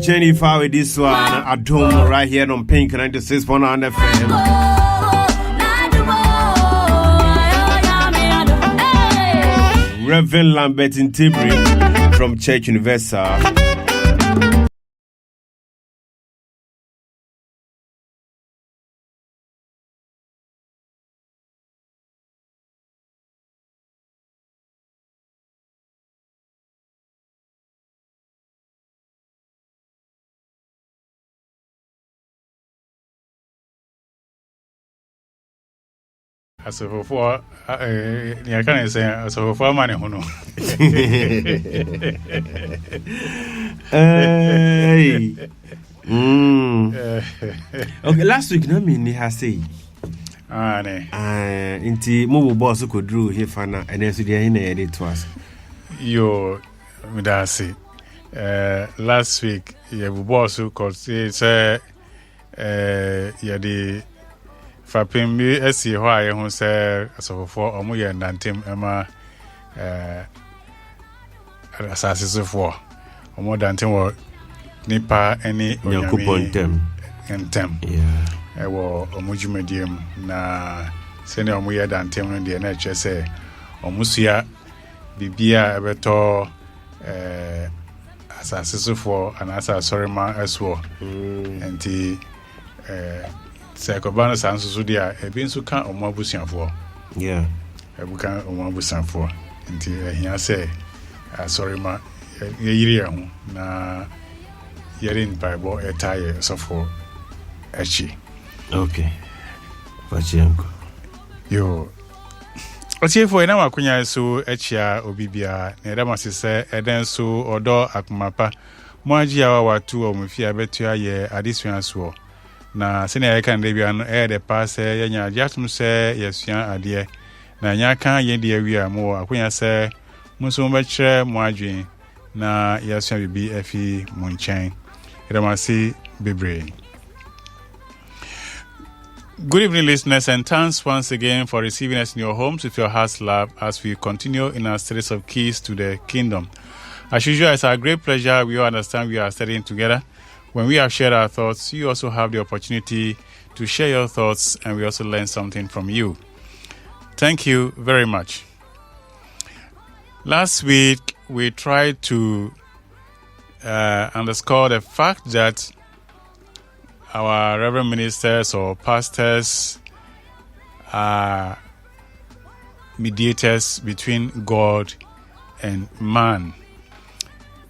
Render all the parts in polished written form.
Jennifer with this one at home right here on Pink 96.9 FM. Reverend Lambert in Tibri from Church Universal. So for I can't say so for money hono. Okay, last week no me ni ha say. Inti mo boss ko drew here fana and then so dey na edit to us. Yo me da say. Last week ye boss ko say ya the Fapim bi esi ho aye ho se asofofo omo ye nantem ema asasisofo omo dantem wo nipa eni onyame ntem ewo omo dwumadiem na sene omo ye dantem no de na eche se omo sua bibia ebeto asasisofo anasa sorema eswo enti Sekobana sansusu dia ebinsu kan omo abusiafo ebukan omo abusiafo nti ehia se sorry ma yiri ehun na yerin bible etaye sofo echi okay pachianko yo Otiefo ena makunya so echia obibia na eda masese eden so odo akumapa mo agia wa watu omufia betua ye adesua so na sene ya kan debia no the pass yenya jatum se yesua ade na nya kan ye de awia mo akonya se muso mo kire mo adwen na yesua bibi afi mo nchen edamasi bebre. Good evening, listeners, and thanks once again for receiving us in your homes with your heart's love as we continue in our series of keys to the kingdom. As usual, it's our great pleasure. We all understand we are studying together. When we have shared our thoughts, you also have the opportunity to share your thoughts, and we also learn something from you. Thank you very much. Last week, we tried to underscore the fact that our reverend ministers or pastors are mediators between God and man.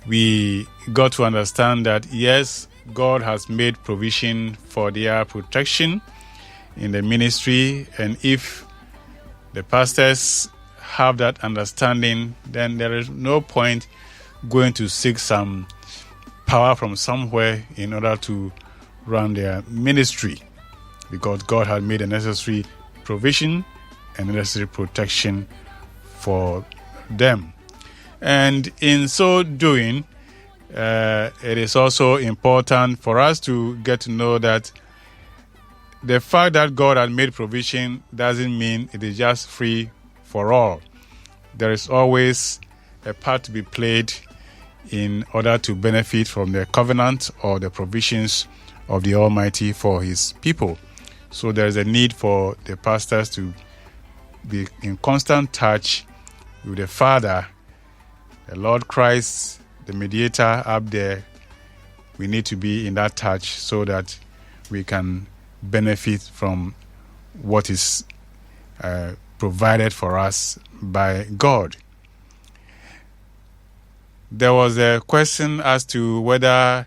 We got to understand that, yes, God has made provision for their protection in the ministry, and if the pastors have that understanding, then there is no point going to seek some power from somewhere in order to run their ministry, because God had made a necessary provision and necessary protection for them. And in so doing, it is also important for us to get to know that the fact that God had made provision doesn't mean it is just free for all. There is always a part to be played in order to benefit from the covenant or the provisions of the Almighty for His people. So there is a need for the pastors to be in constant touch with the Father, the Lord Christ, the mediator up there. We need to be in that touch so that we can benefit from what is provided for us by God. There was a question as to whether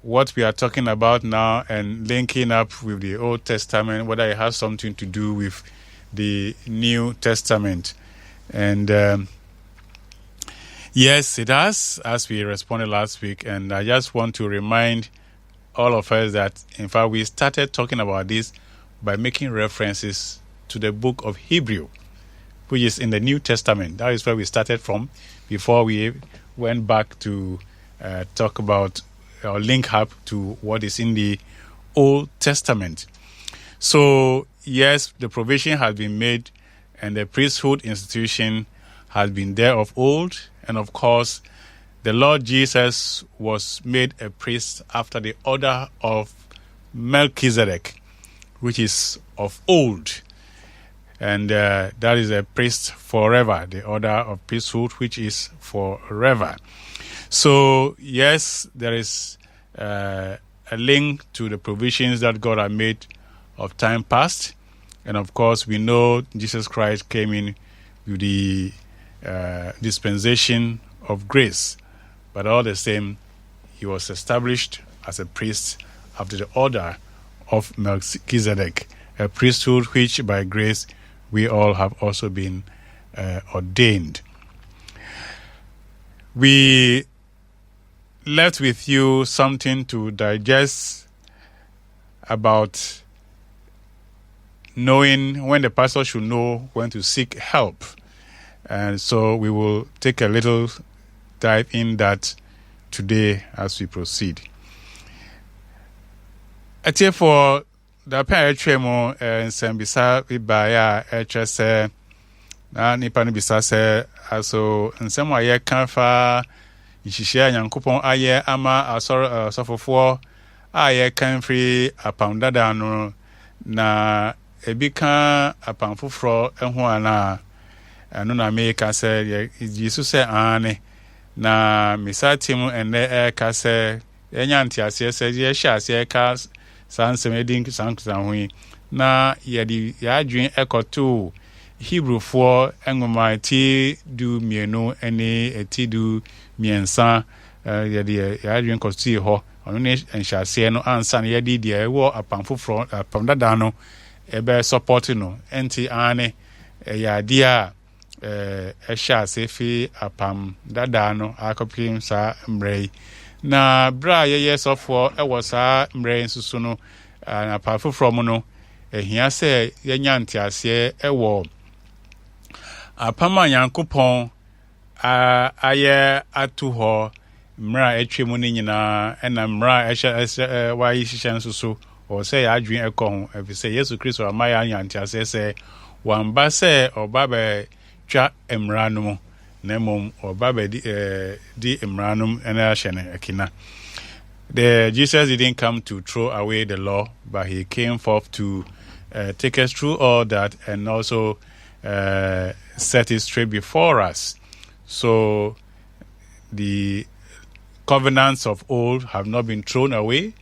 what we are talking about now and linking up with the Old Testament, whether it has something to do with the New Testament. And yes, it does, as we responded last week. And I just want to remind all of us that, in fact, we started talking about this by making references to the book of Hebrew, which is in the New Testament. That is where we started from before we went back to talk about or link up to what is in the Old Testament. So, yes, the provision has been made and the priesthood institution has been there of old. And of course, the Lord Jesus was made a priest after the order of Melchizedek, which is of old. And that is a priest forever, the order of priesthood, which is forever. So, yes, there is a link to the provisions that God had made of time past. And, of course, we know Jesus Christ came in with the dispensation of grace. But all the same, he was established as a priest after the order of Melchizedek, a priesthood which by grace we all have also been ordained. We left with you something to digest about knowing when the pastor should know when to seek help. And so we will take a little dive in that today as we proceed. For the parachemo and Sambisa Bibaya, HSA, Nipan Bisase, also, and some way can fa, Ishia Yankupon Aye Ama, a suffer for Aye can free a pound dadano, na Ebika a pound for fro and Juana, and Nuna make us say, Jesus say, Anne. Na misatimu ene kase enyanti asiese ye hye asieka sansem sankusa hui na yedi yadwen ekoto Hebrewfo engoma ti du mienu ene eti du miensa yedi yadwen kosti ho onu ne enhyase no ansa na yedi de wo apamfofro apamdada no ebe support no enti ane yadia esha sefi apam dada no akopim sa mrei na bra ye sofo e wo sa mrei nsusu no apafo from no ehia se yenya ntiase e wo apama yankopon aye atu ho mra etwemu ni nyina ena mra esha wa yishisha nsusu o se ya adwen ekon efise Yesu Kristo amaya nyantiase se wamba se obabe twa emranum na mom obabe di emranum ena shene akina. Jesus didn't come to throw away the law, but he came forth to take us through all that and also set it straight before us. So the covenants of old have not been thrown away,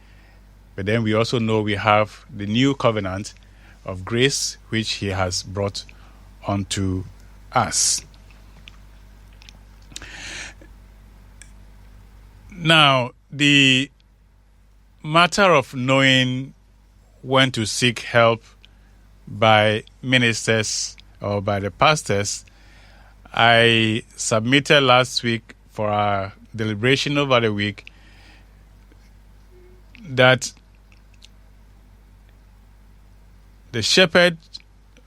but then we also know we have the new covenant of grace which he has brought unto us. Now, the matter of knowing when to seek help by ministers or by the pastors, I submitted last week for our deliberation over the week that the shepherd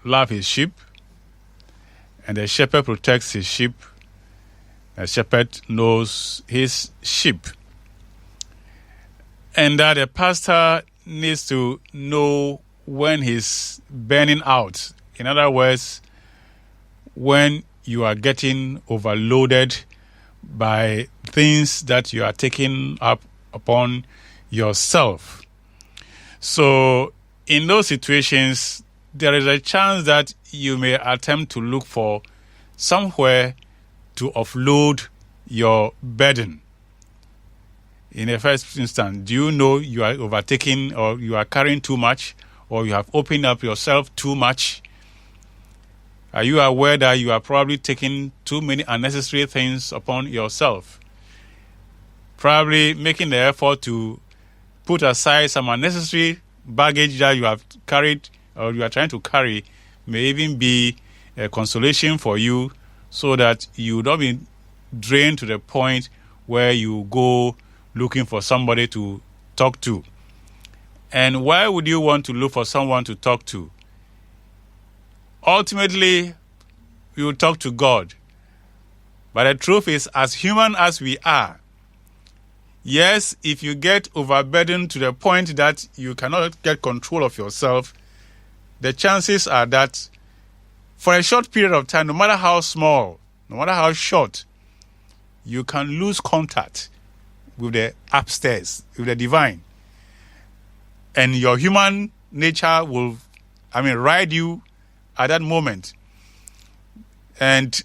loves his sheep, and the shepherd protects his sheep. The shepherd knows his sheep. And that the pastor needs to know when he's burning out. In other words, when you are getting overloaded by things that you are taking up upon yourself. So in those situations, there is a chance that you may attempt to look for somewhere to offload your burden. In the first instance, do you know you are overtaking or you are carrying too much or you have opened up yourself too much? Are you aware that you are probably taking too many unnecessary things upon yourself? Probably making the effort to put aside some unnecessary baggage that you have carried or you are trying to carry may even be a consolation for you so that you don't be drained to the point where you go looking for somebody to talk to. And why would you want to look for someone to talk to? Ultimately, we will talk to God. But the truth is, as human as we are, yes, if you get overburdened to the point that you cannot get control of yourself, the chances are that for a short period of time, no matter how small, no matter how short, you can lose contact with the upstairs, with the divine. And your human nature will, ride you at that moment. And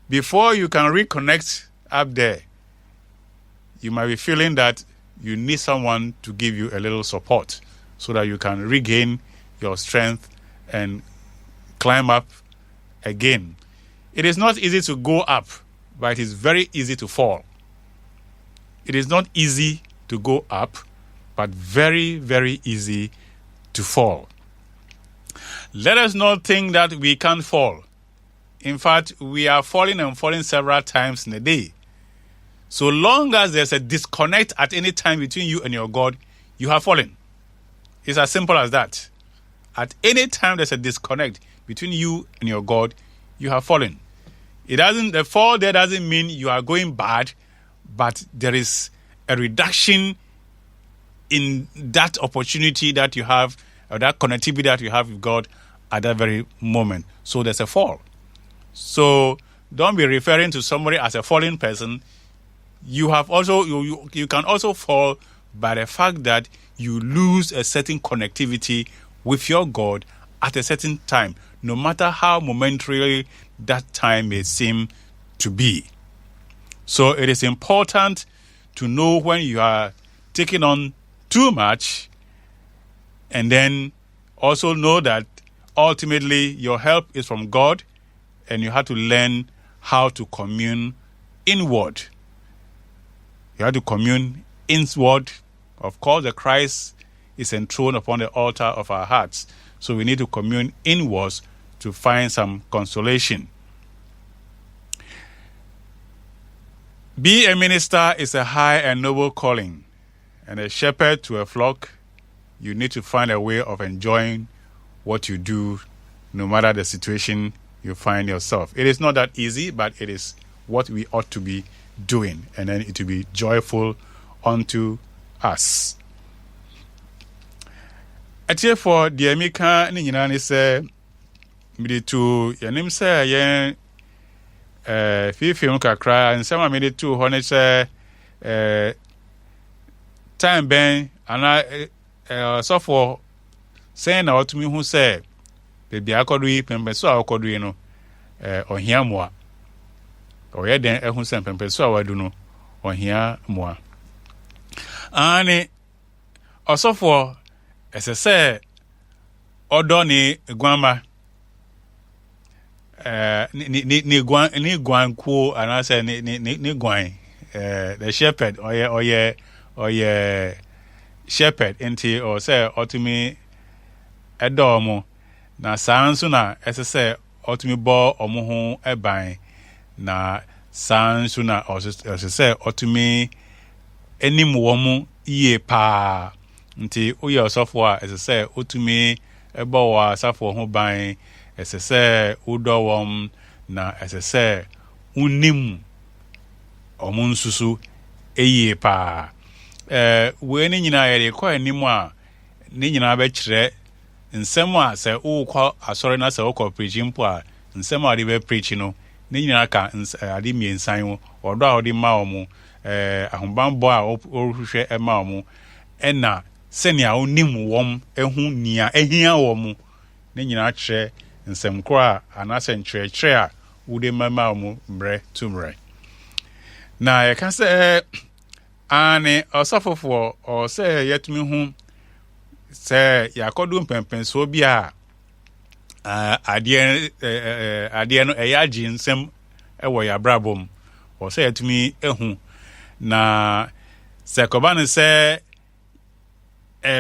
before you can reconnect up there, you might be feeling that you need someone to give you a little support so that you can regain your strength and climb up again. It is not easy to go up, but it is very easy to fall. It is not easy to go up, but very, very easy to fall. Let us not think that we can't fall. In fact, we are falling and falling several times in a day. So long as there's a disconnect at any time between you and your God, you have fallen. It's as simple as that. At any time there's a disconnect between you and your God, you have fallen. The fall there doesn't mean you are going bad, but there is a reduction in that opportunity that you have, or that connectivity that you have with God at that very moment. So there's a fall. So don't be referring to somebody as a fallen person. You have also you can also fall by the fact that you lose a certain connectivity with your God at a certain time, no matter how momentary that time may seem to be. So it is important to know when you are taking on too much, and then also know that ultimately your help is from God, and you have to learn how to commune inward. You have to commune inward. Of course, the Christ is enthroned upon the altar of our hearts. So we need to commune inwards to find some consolation. Be a minister is a high and noble calling, and a shepherd to a flock. You need to find a way of enjoying what you do, no matter the situation you find yourself. It is not that easy, but it is what we ought to be doing, and then it will be joyful unto us. Atie for the Amika ni nyina ni se mede to yanim se yen fifim kakra nsema mede to ho ne se time ben ana so for saying na otumi hu se bebi akodo yi pembe so akodo yi no ohia moa oye den ehu se pembe so awadu no ohia moa ani osofo esese odo ni guama ni guan ko anase ni guan the shepherd oye shepherd enti o say otumi edomo na sanso na esese otumi bo omo ho eban na sanso na osese otumi enim wo mu iye pa nti oye osofo a esese otumi ebo wa safo ho ban esese udowom na esese unim omun susu eye pa we ni nyina yere ko anim a ni nyina be kire nsem a se ukọ asori na se ukọ preaching po a nsem a de be preach no ni nyina ka ade miensan wo odo a ode ma omu ahombanbo a ohwehwe e ma omu ena senia onim wom ehu nia ehia wom ni nyina kire nsem kora anase nkyerɛkyerɛ a wode mama omu mbrɛ tumrɛ na ye ka se ane osafofo o se yetumi hu se yakodu mpempenso bi a ade no eyaji nsem ewo ya brabom o se yetumi ehu na se kobane se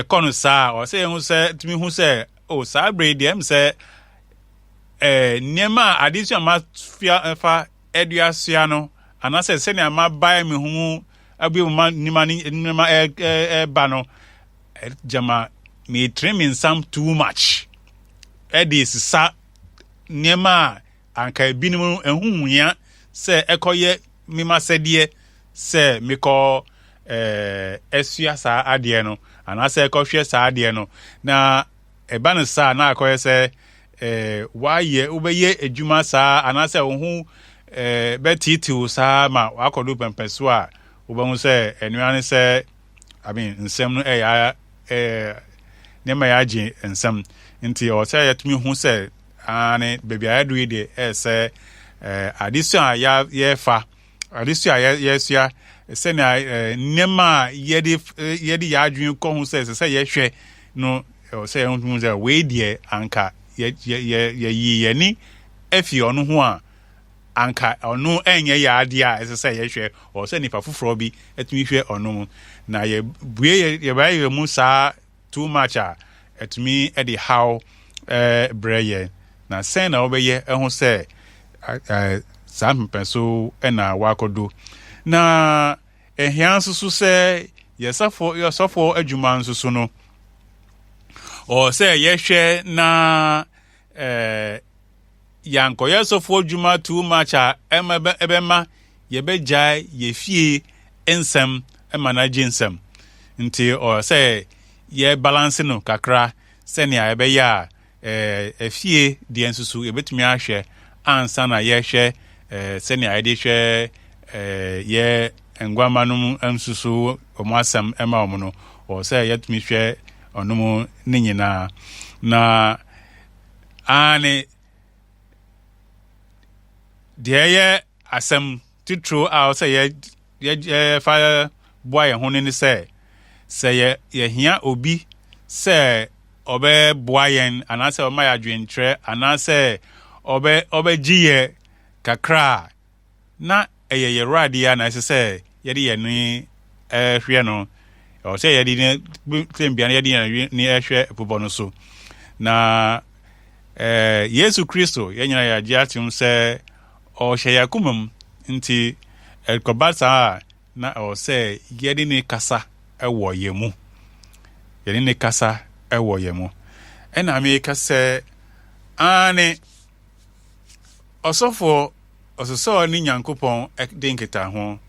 konu sa o se ehu se tumi hu se o sa brede se niema adisua ma fa eduasua no anase se ne ama bai me hu abi ma nima ba no jama me trimming some too much edis sa niema anka binimu ehuhuya se ekoye mima sedie se meko esua sa ade no anase ekohwe sa ade no na eba no sa na akoye se waye ubeye ejuma sa anase ohu betiti sa ma wakodu pempeso a wobɛhu sɛ enuane sɛ I mean nsɛm no nema ya agye nsɛm nti ɔsɛ yɛtumi hu sɛ ane baby adu yi de sɛ adesu a yɛfa adesu a yɛsua sɛ na nema yɛde yɛadwene kɔ hu sɛ yɛhwɛ no sɛ yɛhu sɛ wei deɛ anka yɛyi yɛni afi ɔno ho a anka ɔno ɛnyɛ yɛade a ɛsɛ sɛ yɛhwɛ ɔsɛ nipa foforɔ bi atumi hwɛ ɔno na yɛbue yɛbɛyɛ mu saa too much a atumi de how brɛ yɛ na sɛn na wobɛyɛ ɛho sɛ saa mpɛso ɛna wakɔdo na ehia nso so sɛ yɛsɔfo adwuma nso so no sɛ yɛhwɛ na yankɔyɛ sɔfo adwuma too much a ɛbɛma yɛbɛgyae yɛfie nsɛm ɛma na gye nsɛm nti sɛ yɛ balance no kakra sɛnea yɛbɛyɛ a afie deɛ nso so yɛbɛtumi ahwɛ ansa na yɛhwɛ sɛnea yɛde hwɛ yɛ ngwama no mu nso so ɔmo asɛm ɛma ɔmo no sɛ yɛtumi hwɛ ɔno mu ne nyinaa na ane deɛ yɛ asɛm titiro a sɛ yɛfa boa yɛn ho ne sɛ yɛhia obi sɛ ɔbɛboa yɛn anaasɛ ɔma yɛ adwenkyerɛ anaasɛ ɔbɛgye yɛ kakra na ɛyɛ yɛwuradeɛ a na ɛsɛ sɛ yɛde yɛne hwɛ no sɛ yɛde ne tembia no yɛde yɛne hwɛ popɔ no so na Yesu Kristo yɛnyina yɛagye atem sɛ ɔhyɛ yɛ akoma mu nti ɛkɔba saa na sɛ yɛde ne kasa ɛwɔ yɛn mu yɛde ne kasa ɛwɔ yɛn mu ɛna meka sɛ ane ɔsɔfo ɔsosɔ ne Nyankopɔn de nketa ho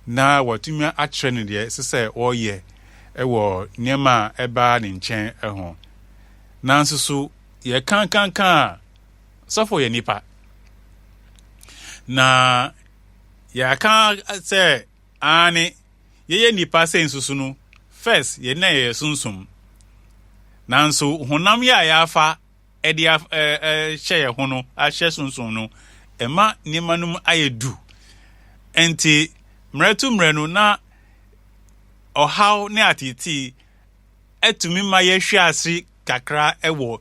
na wɔtumi akyerɛ no deɛ ɛsɛ sɛ ɔyɛ ɛwɔ nneɛma a ɛbaa ne nkyɛn ɛho nanso so yɛkankanka a sɔfo yɛ nipa na yɛaka sɛ ane yɛyɛ nipa sɛ nsusu no first yɛna yɛ sunsum nanso honam yɛ a yɛafa ɛde hyɛ yɛ ho no ahyɛ sunsum no ɛma nneɛma no mu ayɛ du enti mmerɛ no na ɔhaw ne atiti ɛtumi ma yɛhwɛ ase kakra ɛwɔ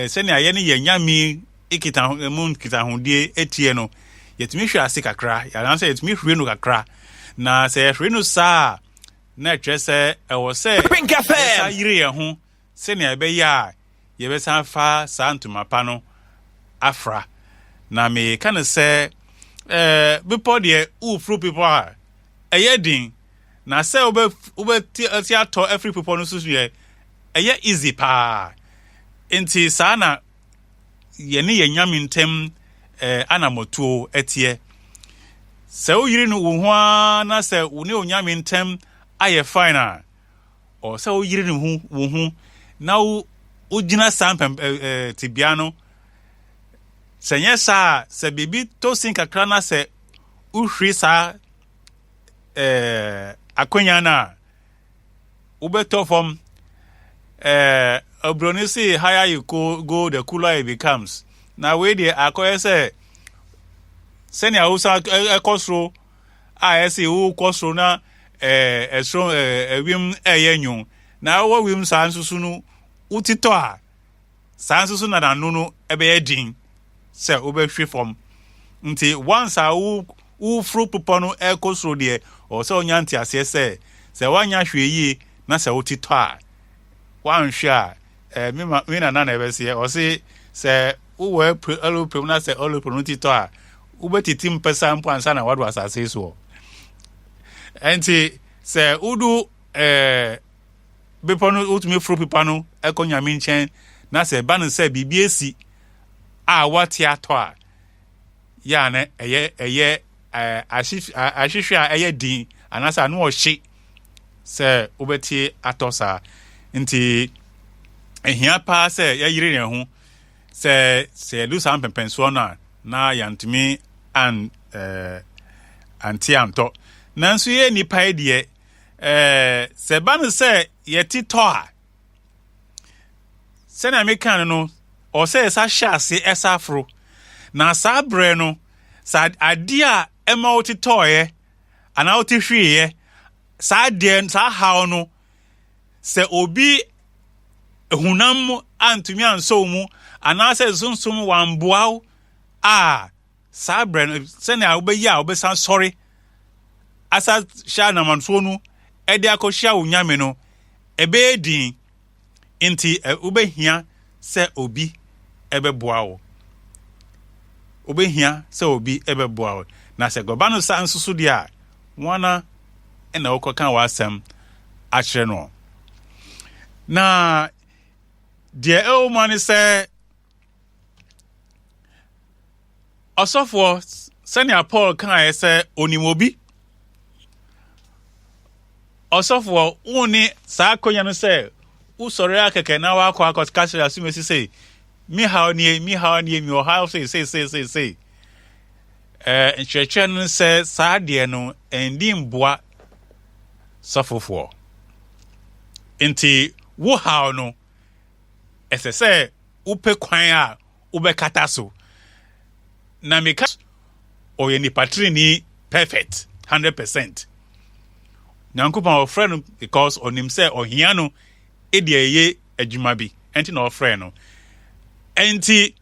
sɛnea yɛne yɛ nyame nkitahodie etie no yɛtumi hwɛ ase kakra yɛanansɛ yɛtumi hwɛ no kakra na sɛ yɛhwɛ no saa na ɛtwerɛ sɛ ɛwɔ sɛ yɛsa yere yɛn ho sɛnea ɛbɛyɛ a yɛbɛsan fa saa ntoma pa no afra na meka no sɛ bepɔ deɛ wofuru bepɔ a ɛyɛ den na sɛ wobɛti atɔ afiri bepɔ no so yɛ ɛyɛ easy paa nti saa na yɛne yɛ nyame ntɛm anamotuo ɛteɛ sɛ woyiri no wo ho a na sɛ wo ne onyame ntɛm ayɛ fine a sɛ woyiri no wo ho na wogyina saa tibia no sɛ nyɛ saa sɛ biribi to sin kakra na sɛ wohwiri saa akonya no a wobɛtɔ fam Obroni say higher you go the cooler it becomes. Now we the akoye say senia usa ekosro a say who kosro na strong wim eyenyu. Na wo wim sansusu no utito a sansusu na nanu ebe din say obehwe fam. Nti once a wo fru popo no ekosro de o say onyanti ase say wanya hwe yi na say utito a wan hwe a me na ebe se o se wo alo na se alo tito a wo betiti mpesa mpo ansa na wadu asase so enti se udu bepo no utumi fro pipa no ekonya mi nchen na se ba no se bibi esi a wati ato a ya na eye ahihwe a eye din anasa no o hye se ubeti atosa nti ehia pa se ya yire ne ho se lu sam pempenso na yantumi and antianto nanso ye nipa de se ba no se yeti to a se na meka no o se sa hyase esafro na sa bre no sa ade a ema wo titoye ana wo tihwiye sa de sa hawo no se obi hunam antumi anso mu ana se sunsum wamboaw a sa bre se na wo be ya wo be san sorry asa sha na manso no ede akohia onyame no ebe din inti ubehia se obi ebeboa wo ubehia se obi ebeboa wo na se goba no sa nsusu dia wana na okokan wa asem akire no na de o man se osofo senior Paul kan se onimobi osofo uni sa akonya no se usore akeke na wa akwa kasira asumesi say mi how nie mi o how say ncheche no se sa de no endi mboa sofofo enti wo how no ese upe kwan a ubekata so na meka oye ni patrini perfect 100%. Nyankopon our friend because onim say ohia no edieye adwuma bi enti na ofre no enti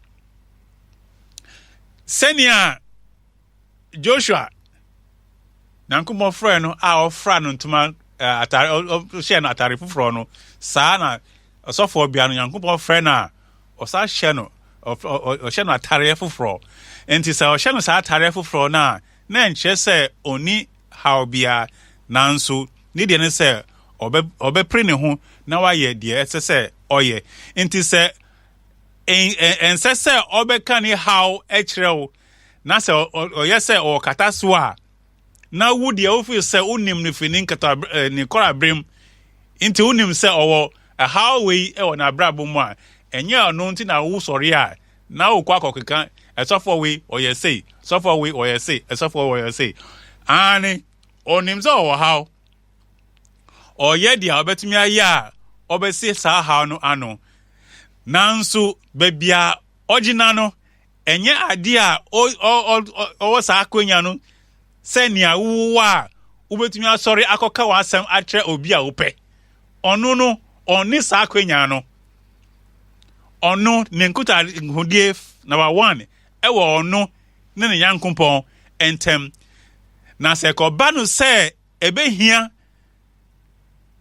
senia Joshua Nyankopon friend no a ofra no ntuma atare share no atare fufuro no saa na osofo bia no Nyankopon friend a osa share no o share no atare fufuro enti sa o share no saa atare fufuro na nche se oni how bia nanso ni de ne se obe pre ne ho na wa ye de ese se oye enti se en se obe kan ni how e kirewo na se oye se o kata so a na wo de ofi se unim ne fini kata ni kora brim enti unim se owo a how we e wona brabo mu a enye ono nti na wo sori a na wo kwa kokeka esofo we oye sei sofo we oye sei esofo we oye sei ani onim se owo how oye dia obetumi aya obesi sa how no ano nanso bebia ogina no enye ade a o sa akonya no senia wuwa ubetumi asori akoka wasem atre obi a wope ono no oni sa akonya no ono ne nkuta hodie number 1 ewo ono ne ne yankompon entem na se ko ba no se ebehia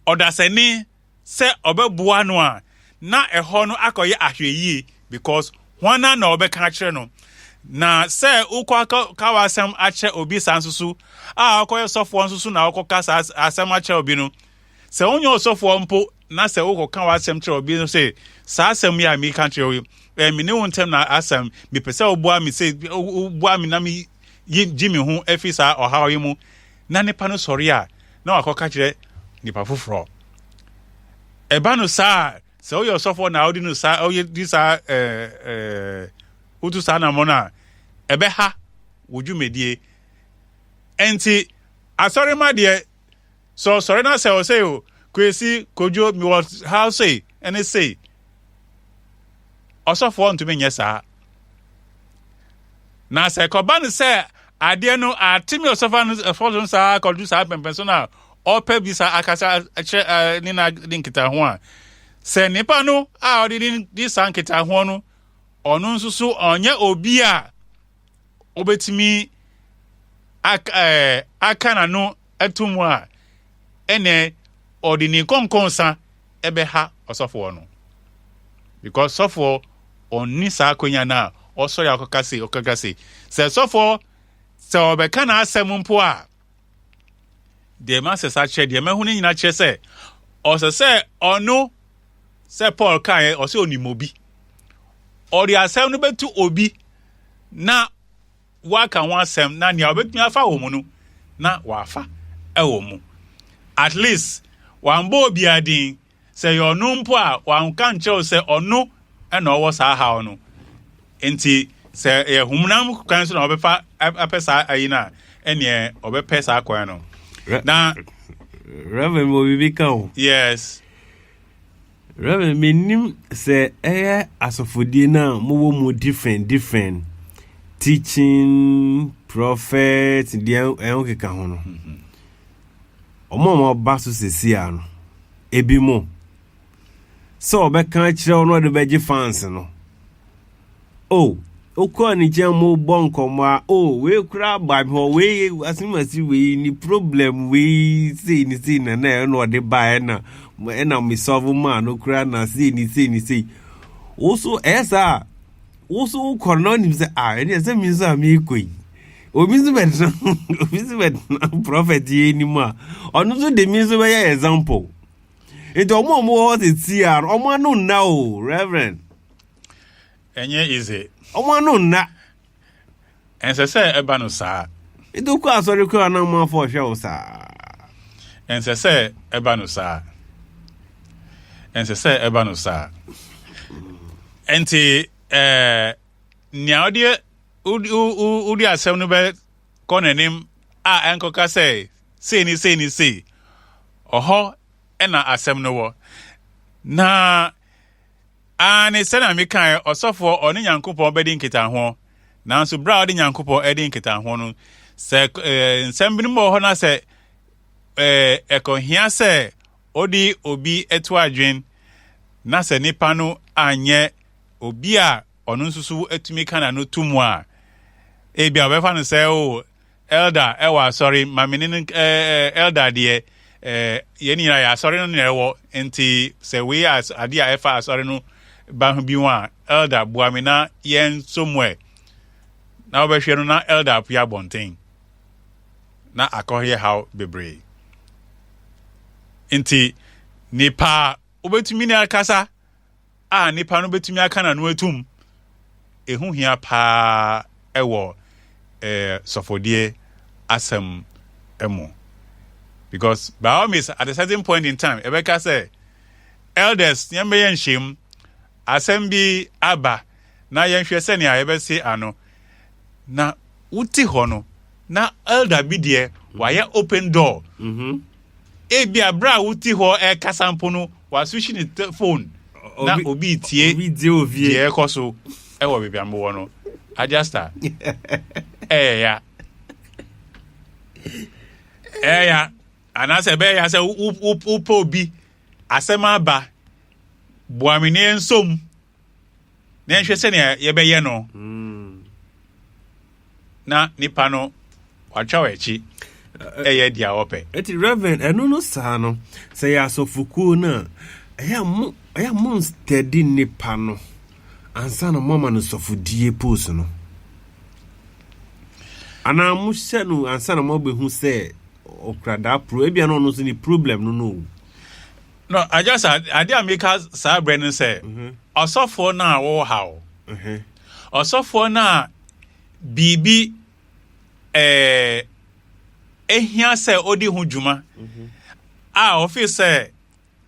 odaseni se obeboa no a na eho no akoye ahweyi because wana na obeka kire no na se ukwa kawasem ache obi sansusu a akoye sofo nsusu na akoka asem ache obi no se onyo sofo mpo na se ukoka wasem kire obi no se sa asem ya mi kan kire mi ne wontem na asem mi pese oboa mi se oboa mi na mi jimi hu efisa ohawo yi mu na nipa no sori a na akoka kire nipa fufuro eba no sa se oyo sofo na odi no sa oye di sa utu sa na mona ebe ha wodwumedie enti asori ma de so sorry na se o say o kwesi kojo mi was how say and say osofo ntumi nye sa na se ko ban se ade no atimi osofo no follow sa ko du sa pempensona ope bi sa akasa ni na dinkita ho a se nipa no a odi di sankita ho no ono nsusu onye obi a obetimi akana no etumu a ene odi ni konkonsa ebe ha osofo no because sofo oni sa akonya na osori okakase se sofo se obeka na asem mpo a de master sache de mahu ni nyina che se o se ono se Paul kan o se onimobi ori asem no betu obi na waka ho asem na nia obetumi afa wo mu no na wafa ewo mu at least wambo obi adin se yo no mpo a wanka nche se ono na owo sa ha ono enti Say humnam kwan so na obefa apesa ayina ene obepesa kwan no. Na Reverend Mobibika. Yes. Reverend menim say asofodie na mo different teaching prophet dia keka ho no. Omo baso sesia no. Ebi mo. So obeka kire no de beji fans no. Oh, okọ ni je mo bonkomo we kura ba we asimasi we ni problem we say ni na no de ba na me solve man no kura na say ni also esa also ukọ ni say eni say mi so mi koi obi so bet prophet ye ni ma onu so de mi so be example it omo ho se ti ar omo no na o reverend Enye easy. Omo no na. Ense se eba no saa. Idoku asori ko na mo afọ hwe o saa. Ense se eba no saa. Ense se eba no saa. Enti nya odi asem no be konanim a enkoka say ni oho ena asem no wo. Na ani sena mi kan osofo oni nyankopon bedi nkita ho nanso bra odi nyankopon edi nkita ho no se nsembini mo ho na se ekohia se odi obi etu adwen na se nipa no anye obi a ono nsusu etumi kana no tumu a bia obefa no se o elder ewa sorry mamini elder de yeni ya sorry no newo enti se we as ade a efa sorry no ba bi wa elder buamina yen somewhere na obehwe no na elder apia bonten na akohye how bebre enti nipa obetumi na akasa nipa no betumi aka na no atum ehu hia pa ewo sofodie asem emo because by all means at a certain point in time ebeka say elders nyambe yen shim asem aba na yenhwe se ne ayebese ano na uti ho no na elder bi de waye open door ebi abra uti ho kasampo no wa switch ni phone na obi tie ovie ekoso ewo bibia mbo no adjuster ya anase be ya se upo obi asem aba buamine ensom na nhwe se ne ye be ye no na nipa no watwa echi eye dia ope eti reverend eno no sa no se ya sofuku na eya mo steady nipa no ansa no mama no sofudie post no ana mu hye no ansa no mo behu se okrada pro ebia no so ni problem no I just idea make us say Brennan say osofo na wo how osofo na bibi ehia say odi hu dwuma office say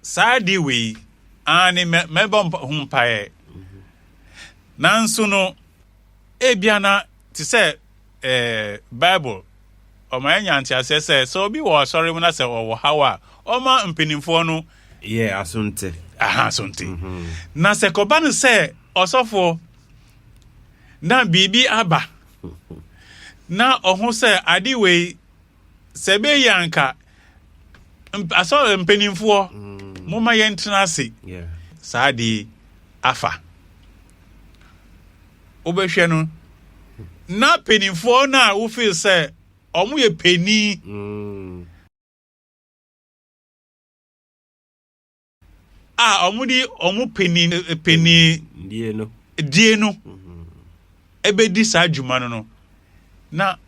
sadi we ani mebo hu pae nanso no ebia na ti say Bible o ma nya ntia say so obi wo sorry mu na say wo how a o ma mpenimfo no asonte na se koba no say osofo na bibi aba na ohun say adi we se be yanka aso mpenimfo moma yentena ase saadi afa obehwe no na penimfo na wo feel say omu ye peni omu peni die no ebedi sa adwuma no na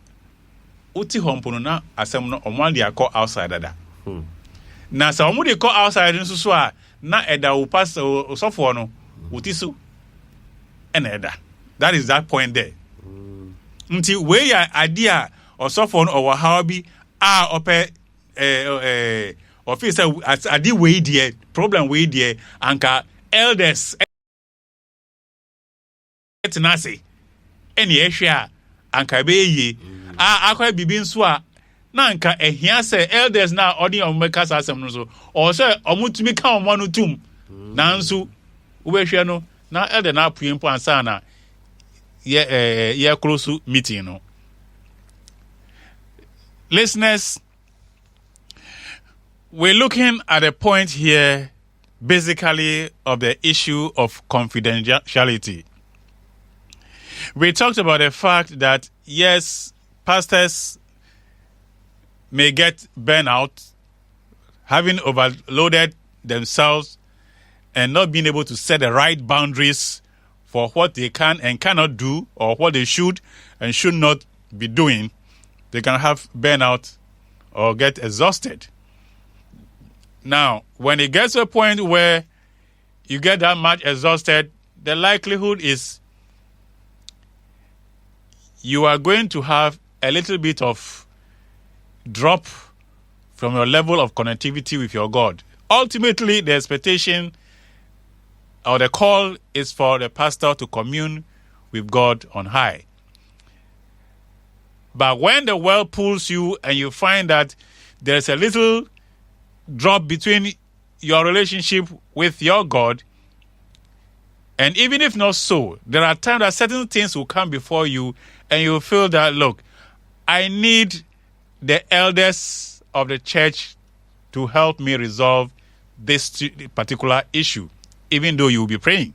uti hompo no na asem no omu ade akọ outside dada na sa omu de kọ outside nso so a na eda wo pass osofo no uti so ena eda that is that point there nti we ya ade a osofo no owo how bi ope officer ade we die problem we die anka elders etinase ɛne ɛhwɛ a anka ɛbɛyɛ yie akɔ bibi nso a na anka ehia sɛ elders na ɔde ɔmo bɛka saa asɛm no so ɔsɛ ɔmo tumi ka ɔmo no tum nanso wobɛhwɛ no na elder na apue mpo ansa na yɛ close meeting no. Listeners, we're looking at a point here basically of the issue of confidentiality. We talked about the fact that yes, pastors may get burnout, having overloaded themselves and not being able to set the right boundaries for what they can and cannot do, or what they should and should not be doing. They can have burnout or get exhausted. Now, when it gets to a point where you get that much exhausted, the likelihood is you are going to have a little bit of drop from your level of connectivity with your God. Ultimately, the expectation or the call is for the pastor to commune with God on high. But when the well pulls you and you find that there's a little drop between your relationship with your God, and even if not so, there are times that certain things will come before you and you feel that, look, I need the elders of the church to help me resolve this particular issue, even though you will be praying.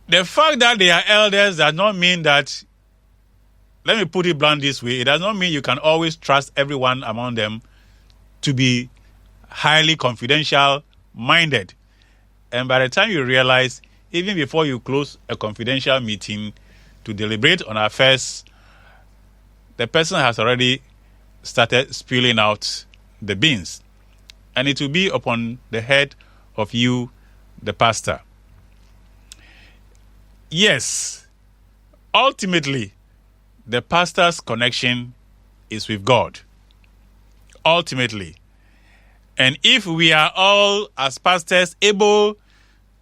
The fact that they are elders does not mean that, let me put it blunt this way, it does not mean you can always trust everyone among them to be highly confidential minded. And by the time you realize, even before you close a confidential meeting to deliberate on affairs, the person has already started spilling out the beans. And it will be upon the head of you, the pastor. Yes, ultimately, the pastor's connection is with God. Ultimately. And if we are all, as pastors, able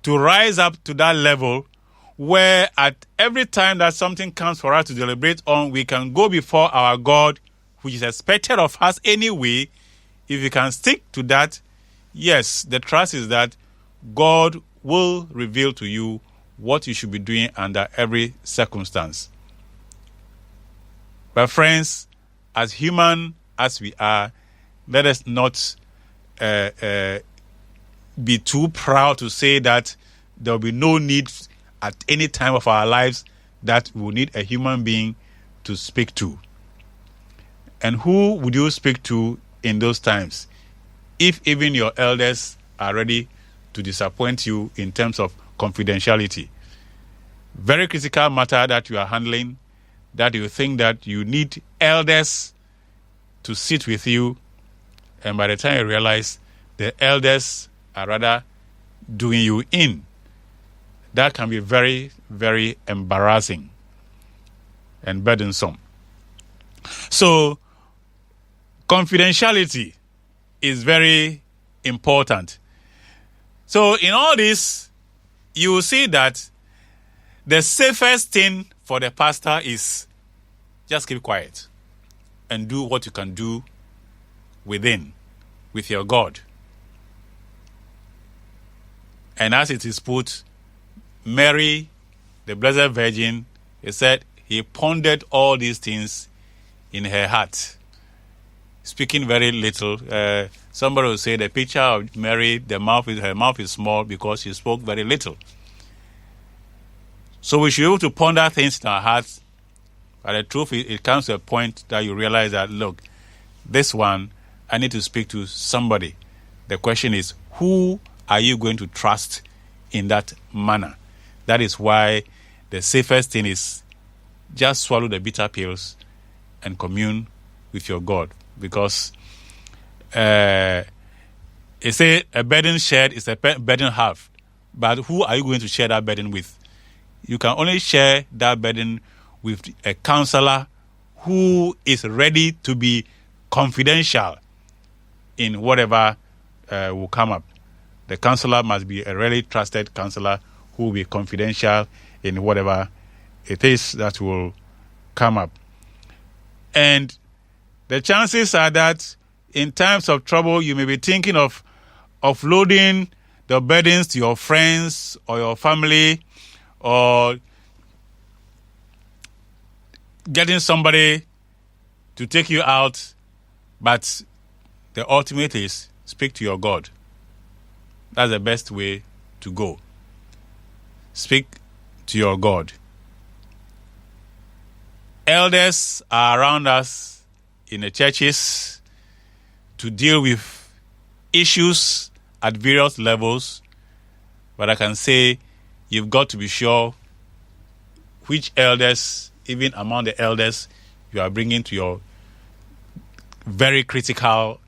to rise up to that level where at every time that something comes for us to deliberate on, we can go before our God, which is expected of us anyway, if we can stick to that, yes, the trust is that God will reveal to you what you should be doing under every circumstance. But friends, as human as we are, let us not be too proud to say that there will be no need at any time of our lives that we will need a human being to speak to. And who would you speak to in those times? If even your elders are ready to disappoint you in terms of confidentiality. Very critical matter that you are handling, that you think that you need elders to sit with you, and by the time you realize the elders are rather doing you in, that can be very, very embarrassing and burdensome. So, confidentiality is very important. So, in all this, you will see that the safest thing for the pastor is just keep quiet and do what you can do within, with your God. And as it is put, Mary, the Blessed Virgin, he said, he pondered all these things in her heart, speaking very little. Somebody will say the picture of Mary, her mouth is small because she spoke very little. So we should be able to ponder things in our hearts. But the truth is, it comes to a point that you realize that, look, this one, I need to speak to somebody. The question is, who are you going to trust in that manner? That is why the safest thing is just swallow the bitter pills and commune with your God. Because it says a burden shared is a burden halved. But who are you going to share that burden with? You can only share that burden with a counselor who is ready to be confidential in whatever will come up. The counselor must be a really trusted counselor who will be confidential in whatever it is that will come up. And the chances are that in times of trouble, you may be thinking of offloading the burdens to your friends or your family, or getting somebody to take you out, but the ultimate is speak to your God. That's the best way to go. Speak to your God. Elders are around us in the churches to deal with issues at various levels, but I can say you've got to be sure which elders, even among the elders, you are bringing to your very critical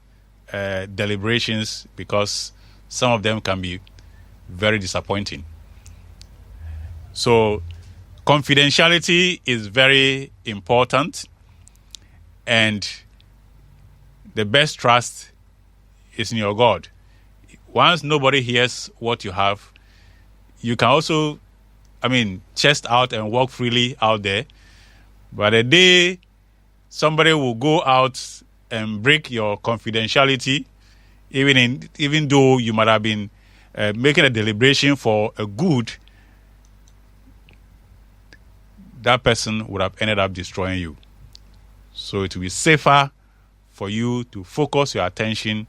deliberations, because some of them can be very disappointing. So confidentiality is very important, and the best trust is in your God. Once nobody hears what you have, you can also, chest out and walk freely out there. But the day somebody will go out and break your confidentiality, even though you might have been making a deliberation for a good, that person would have ended up destroying you. So it will be safer for you to focus your attention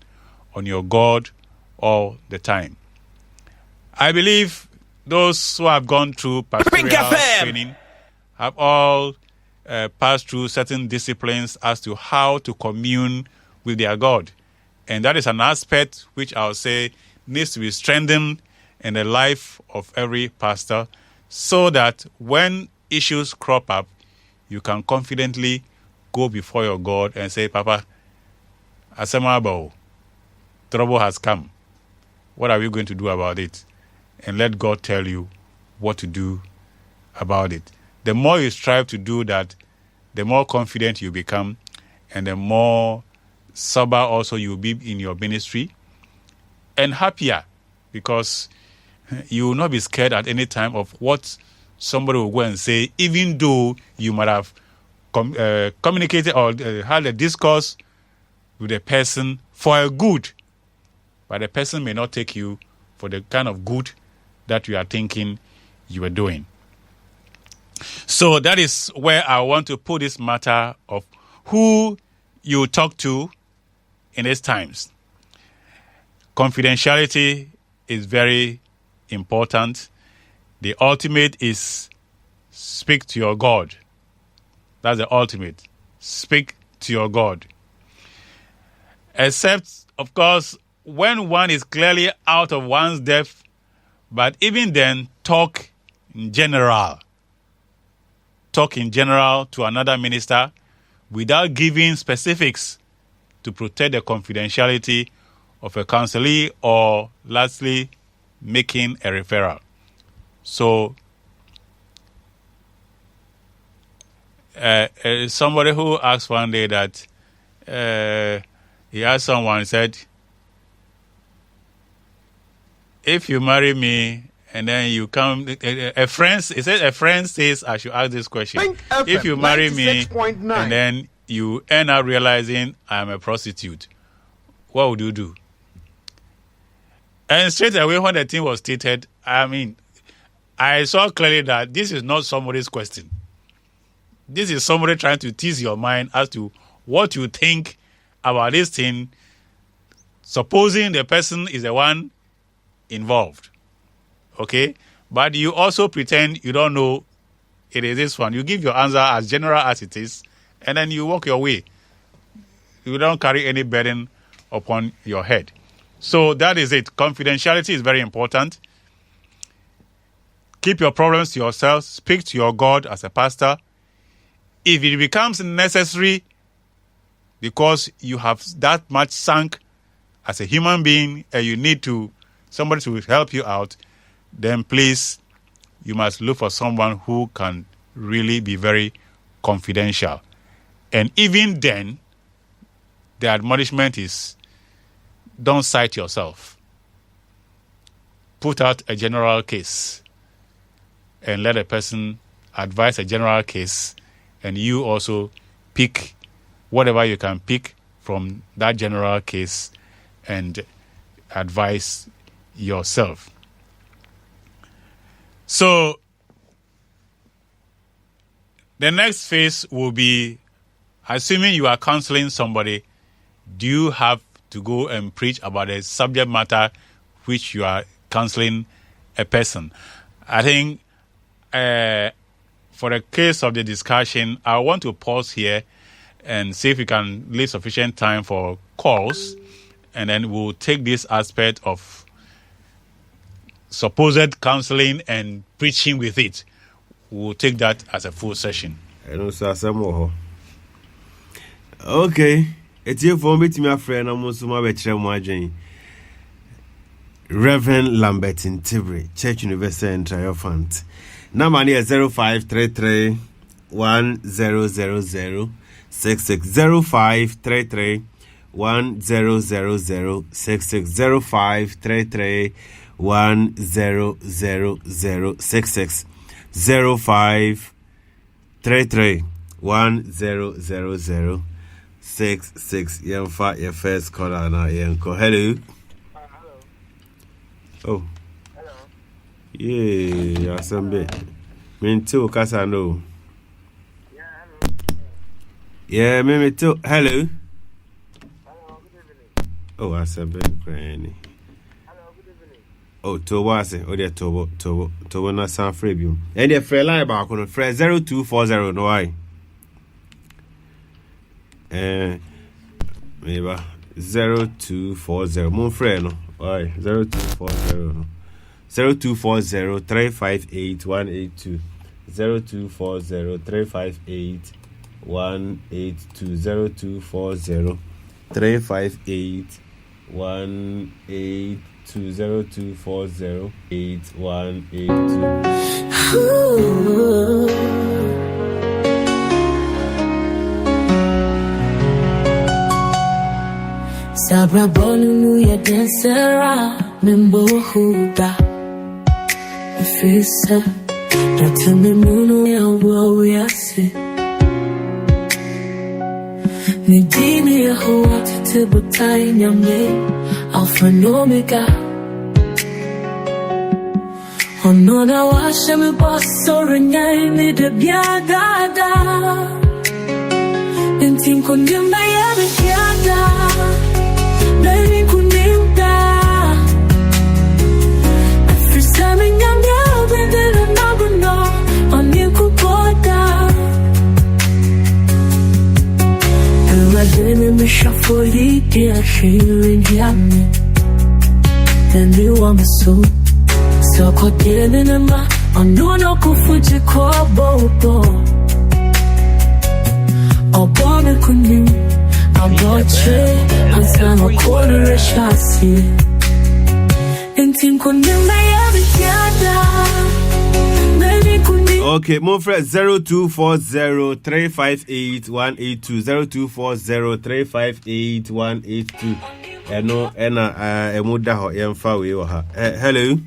on your God all the time. I believe those who have gone through pastoral training have all passed through certain disciplines as to how to commune with their God. And that is an aspect which I would say needs to be strengthened in the life of every pastor, so that when issues crop up, you can confidently go before your God and say, Papa, Asemabo, trouble has come. What are we going to do about it? And let God tell you what to do about it. The more you strive to do that, the more confident you become, and the more sober also you will be in your ministry, and happier, because you will not be scared at any time of what somebody will go and say, even though you might have communicated or had a discourse with a person for a good, but the person may not take you for the kind of good that you are thinking you are doing. So that is where I want to put this matter of who you talk to in these times. Confidentiality is very important. The ultimate is speak to your God. That's the ultimate. Speak to your God. Except, of course, when one is clearly out of one's depth, but even then, talk in general. Talk in general to another minister without giving specifics to protect the confidentiality of a counselee, or lastly, making a referral. So, somebody who asked one day that he asked someone, said, if you marry me and then you come, a friend says I should ask this question. If you marry me and then you end up realizing I'm a prostitute, what would you do? And straight away when the thing was stated, I saw clearly that this is not somebody's question. This is somebody trying to tease your mind as to what you think about this thing, supposing the person is the one involved. Okay? But you also pretend you don't know it is this one. You give your answer as general as it is, and then you walk your way. You don't carry any burden upon your head. So that is it. Confidentiality is very important. Keep your problems to yourself. Speak to your God as a pastor. If it becomes necessary, because you have that much sunk as a human being and you need somebody to help you out, then please, you must look for someone who can really be very confidential. And even then, the admonishment is, don't cite yourself. Put out a general case. and let a person advise a general case, and you also pick whatever you can pick from that general case and advise yourself. So the next phase will be, assuming you are counseling somebody, do you have to go and preach about a subject matter which you are counseling a person? I think for the case of the discussion, I want to pause here and see if we can leave sufficient time for calls, and then we'll take this aspect of supposed counseling and preaching with it. We'll take that as a full session. Okay. It's your phone with my friend. I'm also my Reverend Lambert in Tilbury, Church University and Triumphant. Number is 0533 1000 66 0533 1000 66 0533 1000 66 0533 1000 66. Yemfa your first caller now. Yenko. Hello. Oh. Hello. Yeah, Asambe. Me too, Kasa no. Yeah, hello. Yeah, me too. Hello. Hello, good evening. Oh, Asambe, Granny. Hello, good evening. Oh, Tobase. Oh, dear Tobo na San Frebium. And the free line back on Fred 0240. No, I. Maybe 0240. Mon friend, no. Alright, 0240 0240 358 182 0240 358 182 0240 358 182 0240 8182. Sabra bolu ya dansera membo huda ifisa datame munu ya wo yase ni dini ya huwa titibutai nyame alpha and omega onoda washa me basoro nyai ni de biagada entim kondimba ya biagada Baby, kunimda. First time I'm young, but then I'm not gonna know. On you could go down. And I didn't miss a fully dear sharing yummy. Then you want me so. So caught getting in my. On no kufuji kwa bobo. Oh, boy, couldn't. I'm watching, I'm saying a quarter of shots here. And team couldn't Okay, mon frère 0240 358 182 0240 358 182. Eno emuda ho yemfa we wo ha. Hello.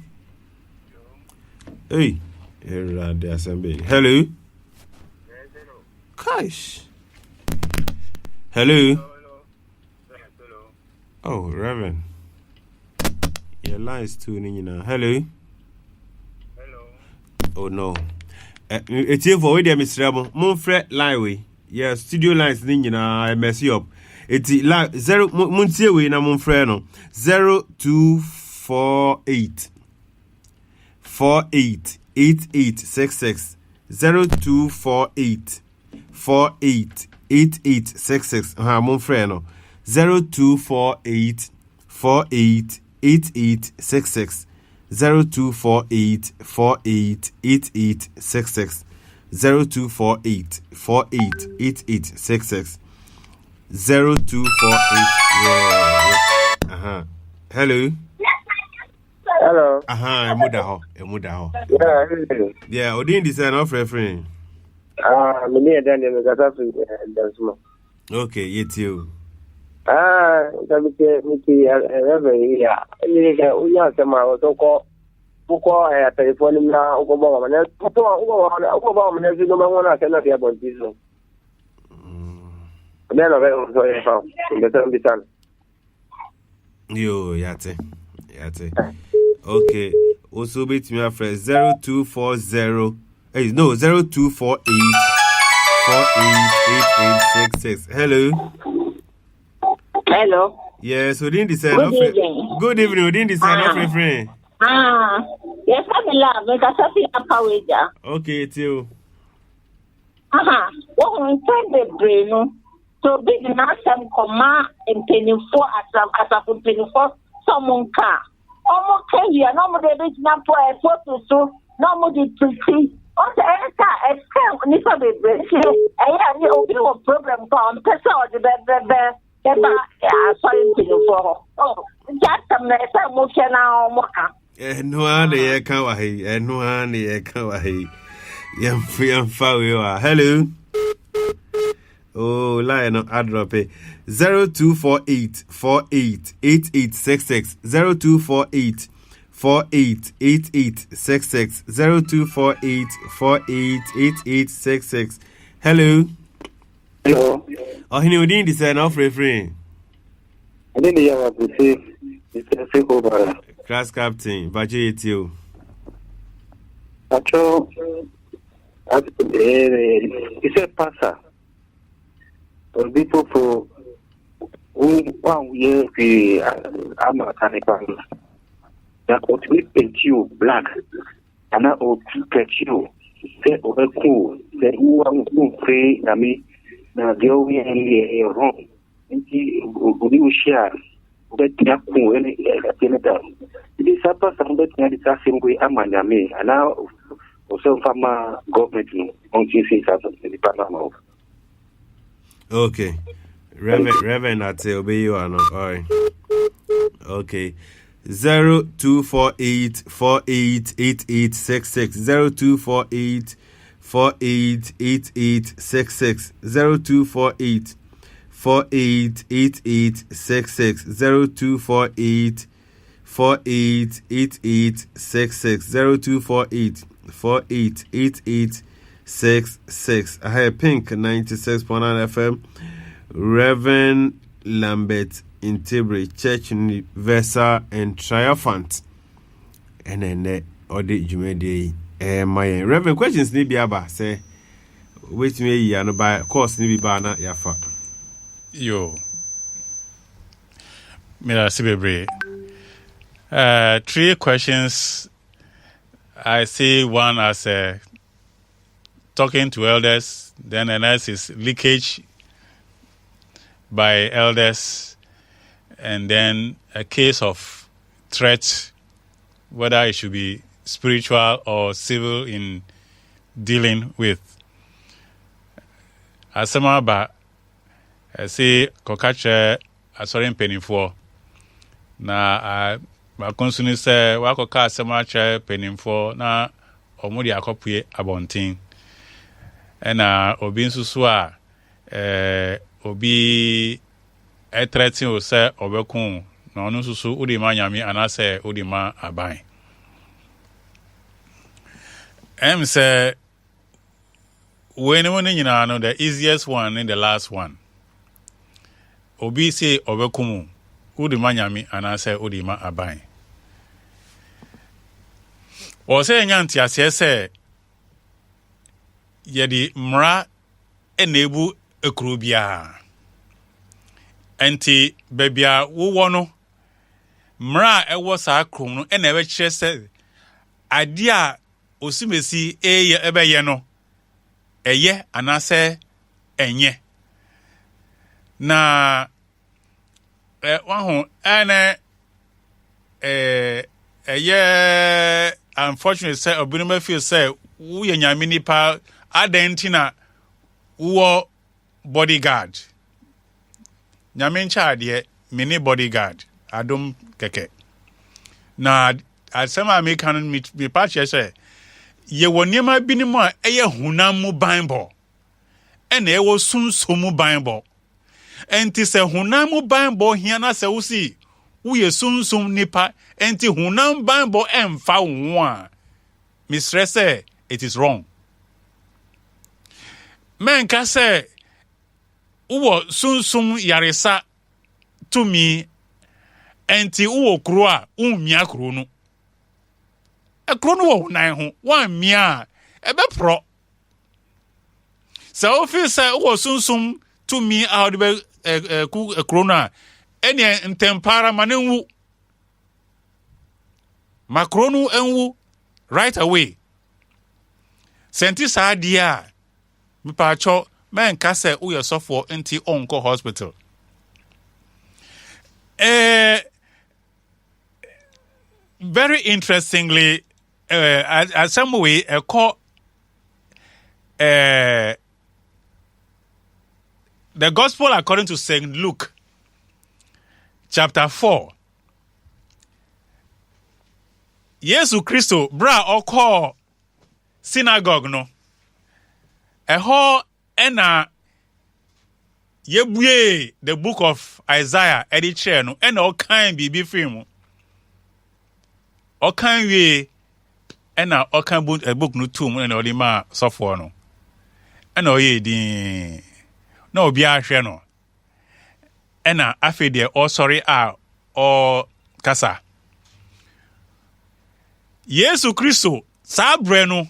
Hey. Hello. Hello. Gosh. Hello. Hello. Oh, Reverend. Your line is too now. Hello. Hello. Oh no. It's here for with Mr. Ramo. Mon frère line we. Yeah, studio lines I mess you up. It's like 0 Muntie we na mon frère no. 0248 48 8866 0248 48 8866. Mon frère no. 0248 48 8866 0248 48 8866 0248 48 8866 0248. Yeah. Hello. Hello. Emudaho. Yeah, Odin design of friend. Me Daniel Gatafi Dansmo. Okay, it's you. Miki Reverend here. We are some so called Uko telephone na uko ba mana uko mana zino mangona kana ya bondizo. Neno veo so ya ndio mbitana. Yo, yate. Okay. Also beat me after 0240 0248 488866. Hello. Yes, we didn't decide. Good evening. We didn't decide. Friend. Yes, I'm in love. Make us happy and okay, it's you. What we find the brain. So big na some comma and penny for as a penny for someone car. Almost can you no more the big number for a photo so no more the pretty. On the other side, it's a bit brain. I have no problem on person or the sorry penny for. Oh, just some motion now. No one the kawaii, no one the kawaii. Yam far we are. Hello. Oh, line on addrop 0248 488866 0248 488866 0248 488866. Hello. Oh, he knew didn't decide off refrain. I didn't hear what to say. It's a fake over. Class captain, budget you. Acho, it's a passer. For people for 1 year, we are mechanical. That would be paint you black, and I will paint you. Say over cool. Say who won't pray. I mean, now go we are wrong. And you share. That you cool any down. It is a person that you are saying we are mandame, and now also from government on CC in the Panama. Okay. Reverend, I tell obey you or not. All right. Okay. 0248 488866 0248 488866 0248 488866 0248 488866 0248 488866. I have Pink 96.9 FM. Reverend Lambert in Tilbury Church Universal and Triumphant. And then Odi Jumedi my Reverend questions need be aba say wait me ya no by course ni bi ba na yafa. Yo. Mira Sibebre. 3 questions. I see one as talking to elders, then the next is leakage by elders, and then a case of threat, whether it should be spiritual or civil in dealing with. Asema ba I say kokache asorin penifo na ba konsuni se wa koka asema che penifo na omudi akopue abontin ena obi nsusu a obi threaten o se obekun na onu nsusu udi ma nyame anase udi ma aban say when nyina no the easiest one and the last one obi say obekumu udi ma nyame anase udi ma aban o say nyanti ase se yedi mra enebu ekrobia enti bebia wo no mra ewo sa krom no ena ebe kire se ade a osimesi ebeye no eye anase enye na wahu ene eye unfortunately say obinuma feel say wo ye nyame nipa adentina wo bodyguard nyame ncha de mini bodyguard adom keke na asema me kan me patch say ye woniema binimu a eye hunam mu bible ena e wo sunsomu bible enti se hunam mu bible hia na se wusi woyɛ sunsum nipa enti hunam banbɔ emfa wo a misrɛ sɛ it is wrong. Menka sɛ wo sunsum yaresa tumi enti wo kuro a ummia kuro no. Ekuro no wo nan ho wan mia ebepro. Sɛ wo feel sɛ wo sunsum tumi a de be ku kuro no a ene ntempara manenwu. Makro no enwu right away. Senti saa dia mipacho men ka se wo yesofo enti onko hospital. Very interestingly, as some way a call the gospel according to St. Luke chapter 4. Yesu Christo bra oko synagogue no. Eho ena yebue the book of Isaiah edi chair no ena okan bibi film. Okan we ena okan book no tum ena odi ma sofo no. Ena oye din na obi ahwe no. Ena afi de o sorry o kasa. Yesu Kristo sabre no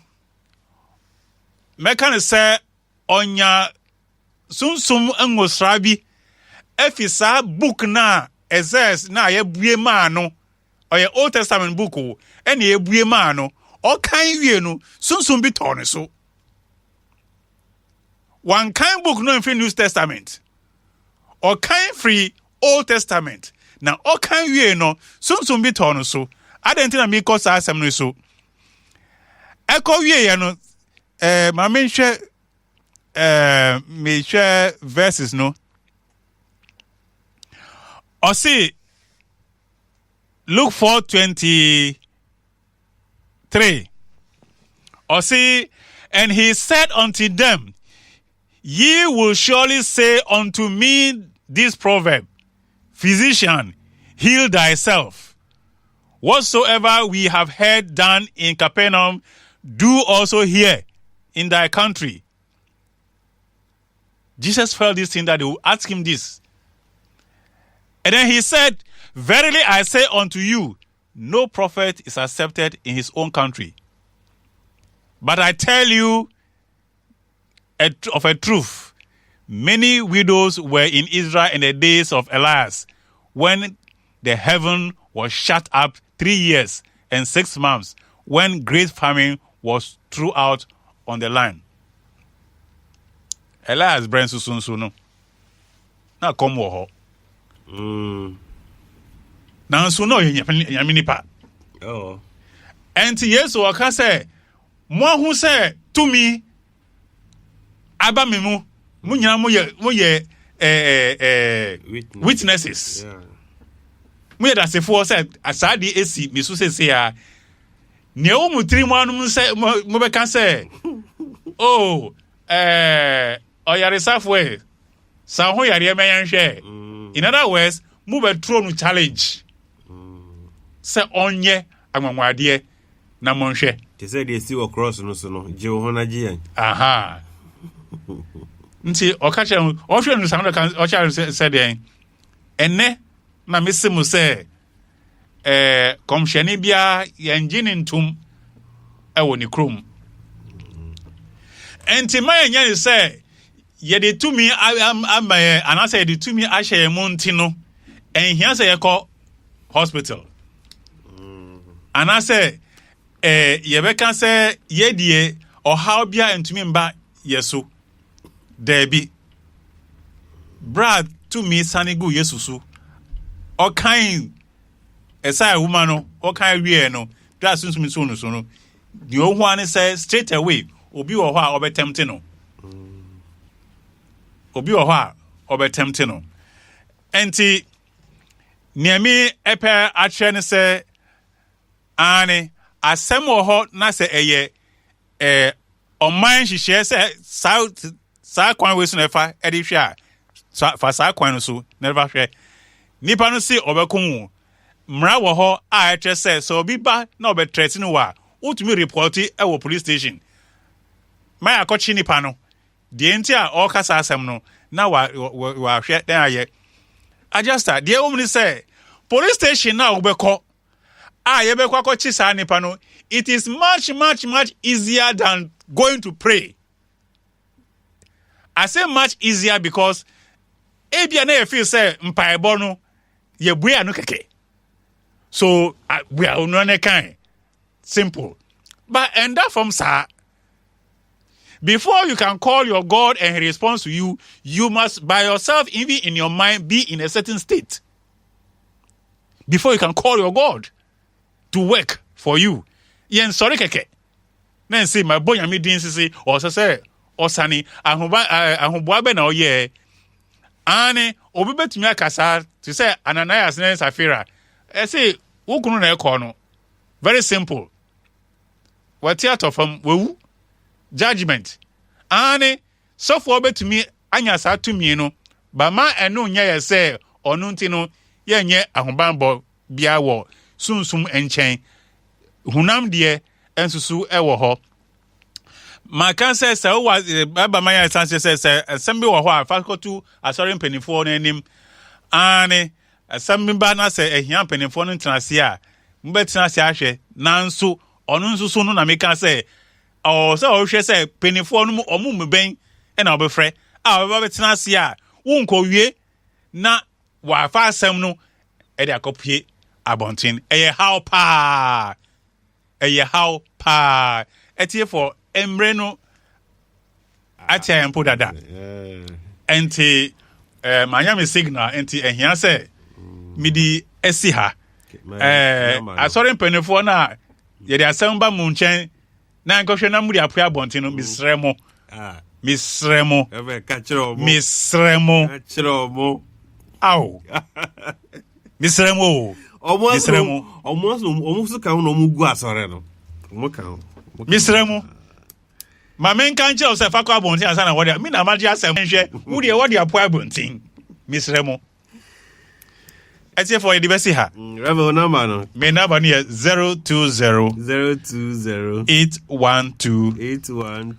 meka ne se onya sunsum ngosra bi efisa book na Ezes na yebue ma no oye Old Testament book o ene yebue ma no okan wie no sunsum bi to ne so one kind book no in New Testament okan free Old Testament na okan wie no sunsum bi to ne so adentina mi ko sa asem no so eko wie ye no ma menhwe me share verses no or see Luke 4:23 or see and he said unto them, ye will surely say unto me this proverb, physician, heal thyself. Whatsoever we have heard done in Capernaum, do also here in thy country. Jesus felt this thing that they would ask him this. And then he said, verily I say unto you, no prophet is accepted in his own country. But I tell you of a truth, many widows were in Israel in the days of Elias, when the heaven was shut up 3 years and 6 months, when great famine was throughout on the land. Elias brain susunsu no. Na come wo ho. Na nso no yamini pa. Oh. Enti Yesu waka say, mo hu say tumi aba me mu nyina mo ye witnesses. Yeah. Mo ye da sefo say asade esi me so sese a ne o mu tiri mo anum say mo be ka say oh oyaresafwe sa ho yare meyanhwe. In other words, move a throne challenge. Say onye agwagwade na monhwe. They said they see across no so no. Je ho na je. Aha. Nti okache o hwe no sound kan o cha said den. Enne na mesimu say komhwene bia ye ngine ntum e woni krom. Enti mayanya ni say ye de tumi amaye anase ye de tumi ahye mo ntino enhia se ye ko hospital anase ye beka se ye die ohaw bia entumi mba yeso debi brad tumi sanigu yesusu okan esai woman no okan wie no dra sunsumi so no so no the ohu an say straight away obi wo ho a obetemte no obi wo ho a obetemte no enti niami epe atwe ne se ane asem wo ho na se eye oman hihye se sa kwan we so na fa edi hwe a fa sa kwan no so never hwe nipa no se obekun mra wo ho a eche say so obi ba na obe threaten wa utumi report e wo police station my akochi nipa no de enti a o kasa asem no na wa hwe den aye adjuster de omni say police station na obekọ a ye bekọ akochi sa nipa no it is much easier than going to pray. I say much easier because ebia na feel say mpaebo no ye bue anu keke. So we are no kind simple. But end up from sir. Before you can call your God and he responds to you, you must by yourself, even in your mind, be in a certain state. Before you can call your God to work for you. Yen sorry keke. Then say my boy ami din sisi or say osani ahobua be na oye. Ane obi betumi akasa to say Ananias and Sapphira. Say wukunu na ekọ no. Very simple. What theater from wewu judgment. Ane so for betumi anya sa tumi no. Ba ma eno nya ye say onu nti no ye nye ahobanbo bia wo sunsum enchen. Hunam de ensusu ewo ho. Ma kan say wa baba maya sanse say sembe wo ho a fakotu asori mpanifo no anim. Ane sembe ba na say ehia mpanifo no ntenase a mbetena se ahwe nanso onu nsusu no na me kan say o say o hwe say mpanifo no omu mben e na obefre a obeba betena se a wonko wie na wa fa asem no e de akopie abontin eye how pa eye how pa etie for emre no atia empo dada enti manyame signal enti ehia se midi esi ha asori mpenefo na ye de asem ba mu nchen na nkohwe na muri apia abontin no misremo ebe ka chiro mo misremo chiro mo aw misremo almost ka no mu gu asore no mo ka misremo ma men kan che o se fakwa abontin asa na wode mi na maji asem hwe wo de wode apua abontin misremo etie for the best ha rebel number no me number no 020 020 812 812